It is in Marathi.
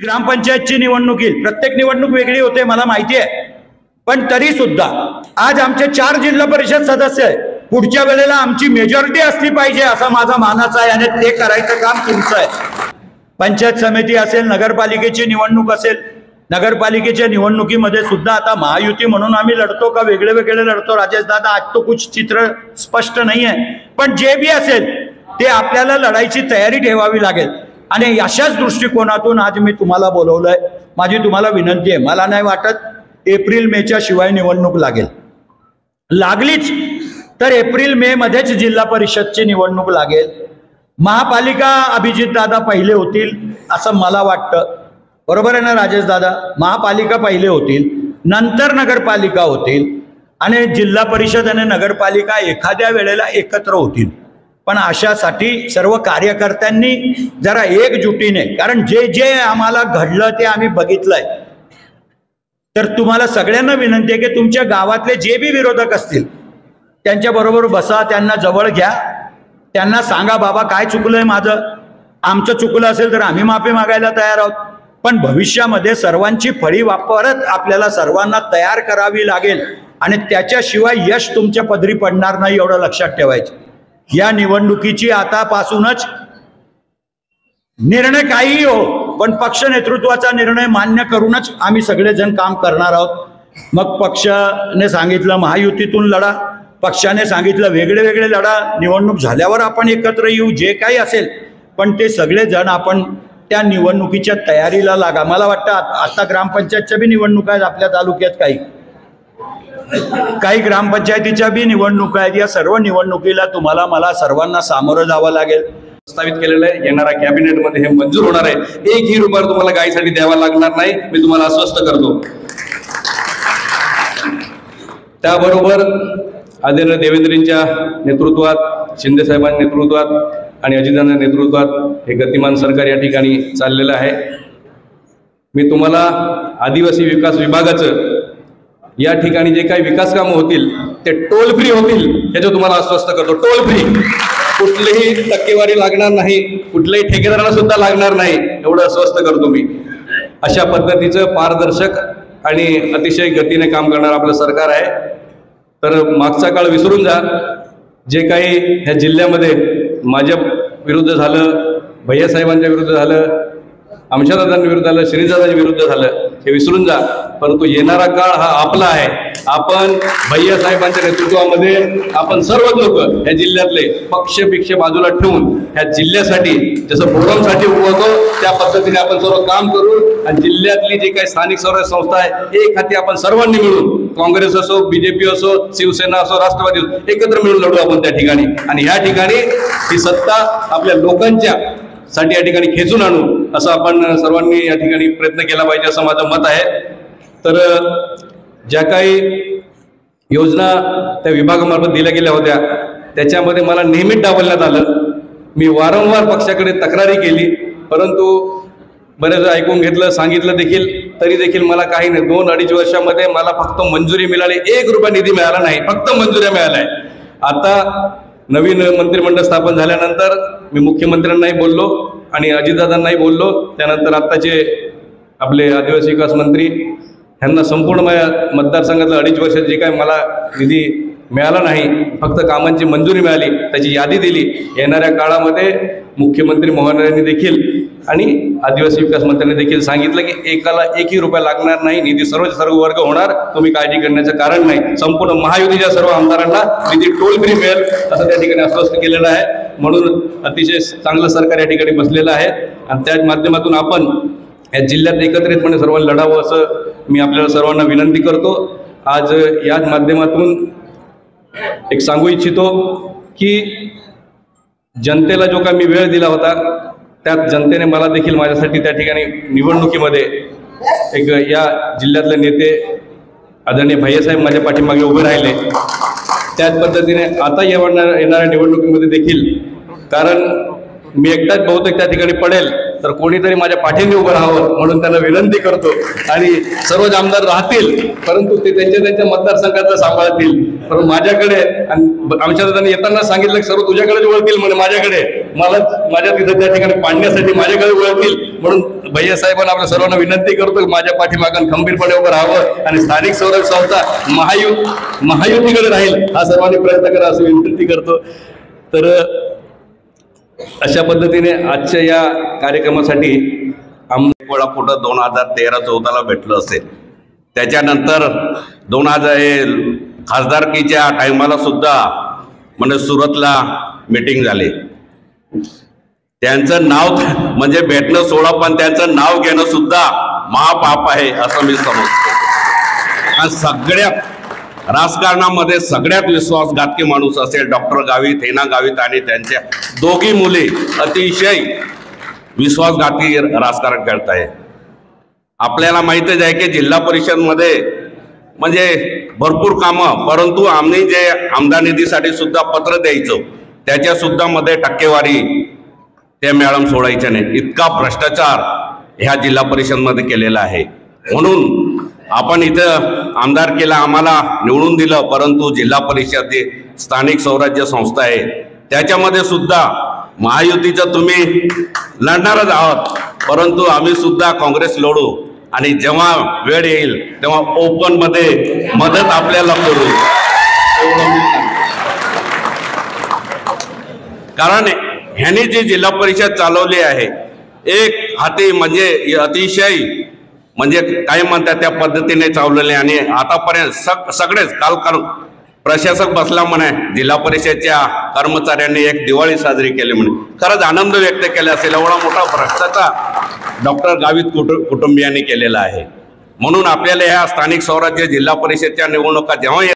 ग्रामपंचायतची निवडणूक येईल, प्रत्येक निवडणूक वेगळी होते मला माहिती आहे, पण तरी सुद्धा आज आमचे 4 जिल्हा परिषद सदस्य आहे, पुढच्या वेळेला आमची मेजॉरिटी असली पाहिजे असा माझा मानस आहे आणि ते करायचं काम तुमचं आहे। पंचायत समिती असेल, नगरपालिकेची निवडणूक असेल, नगरपालिकेच्या निवडणुकीमध्ये सुद्धा आता महायुती म्हणून आम्ही लढतो का वेगळे वेगळे लढतो राजेश दादा, आज तो कुछ चित्र स्पष्ट नाही आहे, पण जे भी असेल ते आपल्याला लढाईची तयारी ठेवावी लागेल आणि अशाच दृष्टिकोनातून आज मी तुम्हाला बोलवलंय। माझी तुम्हाला विनंती आहे, मला नाही वाटत एप्रिल मेच्या शिवाय निवडणूक लागेल, लागलीच तर एप्रिल मे मध्येच जिल्हा परिषदची निवडणूक लागेल। महापालिका अभिजित दादा पहिले होतील असं मला वाटतं, बरोबर आहे ना राजेश दादा? महापालिका पहिले होतील, नंतर नगरपालिका होतील आणि जिल्हा परिषद आणि नगरपालिका एखाद्या वेळेला एकत्र होतील। पण अशासाठी सर्व कार्यकर्त्यांनी जरा एकजुटीने, कारण जे जे आम्हाला घडलं ते आम्ही बघितलंय, तर तुम्हाला सगळ्यांना विनंती आहे की तुमच्या गावातले जे बी विरोधक असतील त्यांच्या बरोबर बसा, त्यांना जवळ घ्या, त्यांना सांगा बाबा काय चुकलंय माझं, आमचं चुकलं असेल तर आम्ही माफी मागायला तयार आहोत, पण भविष्यामध्ये सर्वांची फळी वापरत आपल्याला सर्वांना तयार करावी लागेल आणि त्याच्याशिवाय यश तुमच्या पदरी पडणार नाही, एवढं लक्षात ठेवायचं। या निवडणुकीची आतापासूनच निर्णय काहीही हो, पण पक्ष नेतृत्वाचा निर्णय मान्य करूनच आम्ही सगळेजण काम करणार आहोत। मग पक्षाने सांगितलं महायुतीतून लढा, पक्षाने सांगितलं वेगळे वेगळे लढा, निवडणूक झाल्यावर आपण एकत्र येऊ, जे काही असेल, पण ते सगळेजण आपण त्या निवडणुकीच्या तयारीला लागा। मला वाटतं आता ग्रामपंचायतच्या बी निवडणुका आहेत आपल्या तालुक्यात, काही ग्रामपंचायतीच्या बी निवडणुका आहेत। या सर्व निवडणुकीला तुम्हाला मला सर्वांना सामोरं जावं लागेल। प्रस्तावित केलेलं आहे, येणाऱ्या कॅबिनेटमध्ये हे मंजूर होणार आहे। 1ही रुपया तुम्हाला गायीसाठी द्यावा लागणार नाही, मी तुम्हाला आश्वस्त करतो। त्याबरोबर आदरणीय देवेंद्रजींच्या नेतृत्वात, शिंदे साहेबांच्या नेतृत्वात आणि अजितदादांच्या नेतृत्वात हे गतिमान सरकार या ठिकाणी चाललेलं आहे। मी तुम्हाला आदिवासी विकास विभागाचं या ठिकाणी जे काही विकास कामं होतील ते टोल फ्री होतील याचं तुम्हाला आश्वस्त करतो। टोल फ्री, कुठलीही टक्केवारी लागणार नाही, कुठल्याही ठेकेदाराला सुद्धा लागणार नाही, एवढं आश्वस्त करतो मी। अशा पद्धतीचं पारदर्शक आणि अतिशय गतीने काम करणार आपलं सरकार आहे। तर मागचा काळ विसरून जा, जे काही ह्या जिल्ह्यामध्ये माझ्या विरुद्ध झालं, भैयासाहेबांच्या विरुद्ध झालं, आमच्यादादांच्या विरुद्ध झालं, श्रीदादांच्या विरुद्ध झालं, हे विसरून जा। परंतु येणारा काळ हा आपला आहे। आपण भैयासाहेबांच्या नेतृत्वामध्ये आपण सर्व लोक या जिल्ह्यातले पक्ष बाजूला ठेवून ह्या जिल्ह्यासाठी जसं फोरमसाठी उभवतो त्या पद्धतीने आपण सर्व काम करू आणि जिल्ह्यातली जी काही स्थानिक स्वराज्य संस्था आहे एक हाती आपण सर्वांनी मिळून, काँग्रेस असो, बीजेपी असो, शिवसेना असो, राष्ट्रवादी असो, एकत्र मिळून लढू आपण त्या ठिकाणी आणि ह्या ठिकाणी ही सत्ता आपल्या लोकांच्या साठी या ठिकाणी खेचून आणू, असं आपण सर्वांनी या ठिकाणी प्रयत्न केला पाहिजे असं माझं मत आहे। तर ज्या काही योजना त्या विभागामार्फत दिल्या गेल्या होत्या त्याच्यामध्ये मला नेहमीच डावलण्यात आलं। मी वारंवार पक्षाकडे तक्रारी केली, परंतु बरेच ऐकून घेतलं, सांगितलं देखील, तरी देखील मला काही नाही। 2-2.5 वर्षामध्ये मला फक्त मंजुरी मिळाली, 1 रुपया निधी मिळाला नाही, फक्त मंजुऱ्या मिळाल्या आहे। आता नवीन मंत्रिमंडळ स्थापन झाल्यानंतर मी मुख्यमंत्र्यांनाही बोललो आणि अजितदादांनाही बोललो, त्यानंतर आत्ताचे आपले आदिवासी विकास मंत्री ह्यांना संपूर्ण मतदारसंघातलं 2.5 वर्षात जे काय मला निधी मिळाला नाही, फक्त कामांची मंजुरी मिळाली, त्याची यादी दिली। येणाऱ्या काळामध्ये मुख्यमंत्री महोदयांनी देखील आणि आदिवासी विकास मंत्र्यांनी देखील सांगितलं की एकाला 1ही रुपया लागणार नाही, निधी सर्व वर्ग होणार, तुम्ही काळजी करण्याचं कारण नाही। संपूर्ण महायुतीच्या सर्व आमदारांना निधी टोल फ्री मिळेल असं त्या ठिकाणी आश्वस्त केलेलं आहे। म्हणून अतिशय चांगलं सरकार या ठिकाणी बसलेलं आहे आणि त्याच माध्यमातून आपण या जिल्ह्यात एकत्रितपणे सर्वांना लढावं असं मी आपल्याला सर्वांना विनंती करतो। आज याच माध्यमातून एक सांगू इच्छितो की जनतेला जो काही मी वेळ दिला होता त्यात जनतेने मला देखील माझ्यासाठी त्या ठिकाणी निवडणुकीमध्ये एक या जिल्ह्यातले नेते आदरणीय भैयासाहेब माझ्या पाठीमागे उभे राहिले, त्याच पद्धतीने आता येणाऱ्या निवडणुकीमध्ये देखील, कारण मी एकटाच बहुतेक त्या ठिकाणी पडेल तर कोणीतरी माझ्या पाठीने उभं राहावं म्हणून त्यांना विनंती करतो. आणि सर्वच आमदार राहतील परंतु ते त्यांच्या मतदारसंघातलं सांभाळतील. पण माझ्याकडे आमच्या दादांनी येताना सांगितलं की सर्व तुझ्याकडेच वळतील म्हणे, माझ्याकडे मला माझ्या तिथं त्या ठिकाणी पाडण्यासाठी माझ्याकडे वळतील. म्हणून भैया साहेबांना आपल्या सर्वांना विनंती करतो की माझ्या पाठीमागून खंबीरपणे उभं राहावं आणि स्थानिक स्वराज्य संस्था महायुतीकडे राहील हा सर्वांनी प्रयत्न करा असं विनंती करतो. तर अशा पद्धतीने आजच्या या कार्यक्रमासाठी वेळा कुठं 2013-14 भेटलं असेल. त्याच्यानंतर 2000 खासदारकीच्या टायमाला सुद्धा म्हणजे सुरतला मीटिंग झाली. त्यांचं नाव म्हणजे भेटणं सोडा पण त्यांचं नाव घेणं सुद्धा महापाप आहे असं मी समजतो. आणि सगळ्यात राजकारणामध्ये सगळ्यात विश्वासघातकी माणूस असेल डॉक्टर गावित, हेना गावित आणि त्यांच्या दोघी मुली अतिशय विश्वासघाती राजकारण करत आहे. आपल्याला माहितच आहे की जिल्हा परिषदमध्ये म्हणजे भरपूर कामं, परंतु आम्ही जे आमदार निधीसाठी सुद्धा पत्र द्यायचो त्याच्या सुद्धा मध्ये टक्केवारी त्या मॅडम सोडायच्या नाही. इतका भ्रष्टाचार ह्या जिल्हा परिषदमध्ये केलेला आहे. म्हणून आपण इथं आमदारकीला आम्हाला निवडून दिलं, परंतु जिल्हा परिषद स्थानिक स्वराज्य संस्था आहे त्याच्यामध्ये सुद्धा महायुतीचं तुम्ही लढणारच आहोत, परंतु आम्ही सुद्धा काँग्रेस लढू आणि जेव्हा वेळ येईल तेव्हा ओपन मध्ये मदत आपल्याला करू. कारण ह्यांनी जी जिल्हा परिषद चालवली आहे एक हाती म्हणजे अतिशय म्हणजे काय म्हणतात त्या पद्धतीने चालवलेले. आणि आतापर्यंत सगळेच काल प्रशासक बसला म्हणे जिल्हा परिषदच्या कर्मचाऱ्यांनी एक दिवाळी साजरी केली म्हणे. खरंच आनंद व्यक्त केला असेल. एवढा मोठा भ्रष्टाचार डॉक्टर गावित कुटुंबियांनी केलेला आहे. म्हणून आपल्याला ह्या स्थानिक स्वराज्य जिल्हा परिषदच्या निवडणुका जेव्हा